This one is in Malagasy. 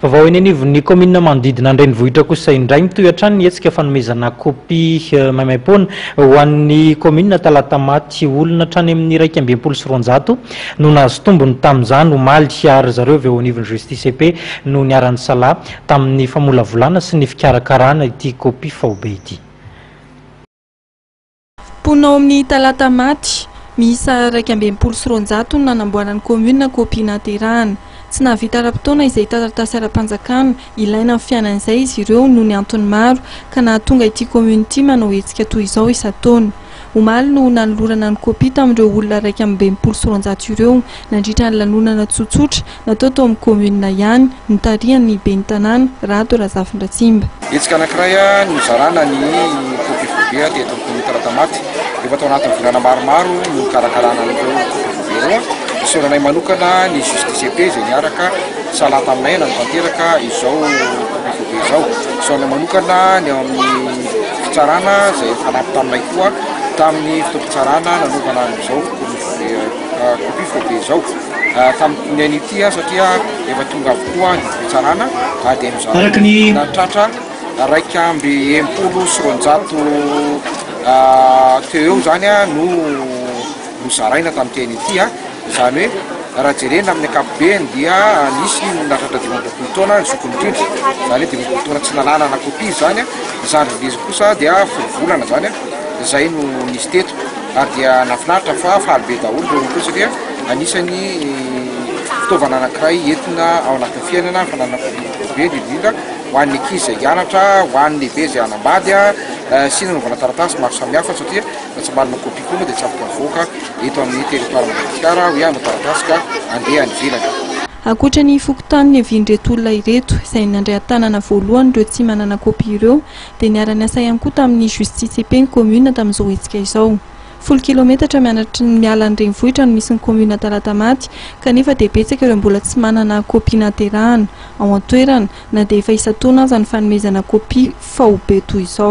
Vaovao eny anivon'ny commune manodidina an-drenivohitra kosa indray mitohatra ny hetsika fanomezana kopia maimaimpoana ho an'ny commune talata maty olona hatrany amin'ny 120 no nahazo tombony tamin'izany omaly ary zareo avy eo anivon'ny justice EP no niaran'ny sala tamin'ny famolavolana sy ny fikarakarana ity kopia faobe ity. Ponao amin'ny talata maty miisa 120 no nanamboarany commune kopia naterahana. Tsy nahavita ara-potoana izay taratasy ara-panjakana ilaina amin'ny fiainan'izay izy ireo noho ny antony maro ka nahatonga ity commune ity manao hetsika toy izao isan-taona. Omaly no nanolorana ny kopia tamin'ireo olona 120 ireo nandritra ny lanonana tsotsotra natao tao amin'ny commune ihany nitarihan'ny ben'ny tanàna Rato Razafindratsimba. Hetsika anankiray no zarana ny kopia fobe teto amin'ny commune talata maty efa tao anatin'ny volana maromaro no karakarana an'ireo kopia fobe ireo. Soranay manokana ny justice EP izay niaraka salata aminay nantanteraka izao kopia fobe izao. Soranay manokana ny amin'ny fitsarana izay fanampy taminay koa tamin'ny fotoam-pitsarana nanaovana an'izao kopia fobe izao. Tamin'ny an'ity satria efa tonga avokoa ny fitsarana dia amin'izany natratra 180 teo eo zany no zaraina tamin'ny teny ity. Izany hoe raha jerena amin'ny ankapobeny dia nisy natratra 20 taona ny zokony indrindra. Izany hoe 20 taona tsy nananana kopia zany. Izany izy kosa dia volana zany izay no nisy teto ary dia nafinaritra fa fahabe daholo ireo koa satria anisany fitaovana anankiray entina ao anatin'ny fiainana fananana kopia indrindra ho an'ny ankizy izay hianatra, ho an'ny lehibe izay hanambady sy nanaovana taratasy maro samihafa satria tsy manana kopia koa moa dia tsy afaka mivoaka eto amin'ny territoire Madagasikara hoe hanao taratasy ka andeha any ivelany. Ankoatra ny fokontany avian'ireto olona ireto izay nandray tanana voalohany ireo tsy manana kopia ireo dia niara-ny asa ihany koa tamin'ny justice EP ny commune tamin'izao hetsika izao. 10 kilometatra mianatra ny alan'ny renivohitra no misy ny commune talata maty kanefa dia betsaka ireo mbola tsy manana kopia naterahana ao an-toerana na dia efa isan-taona aza ny fanomezana kopia faobe toy izao.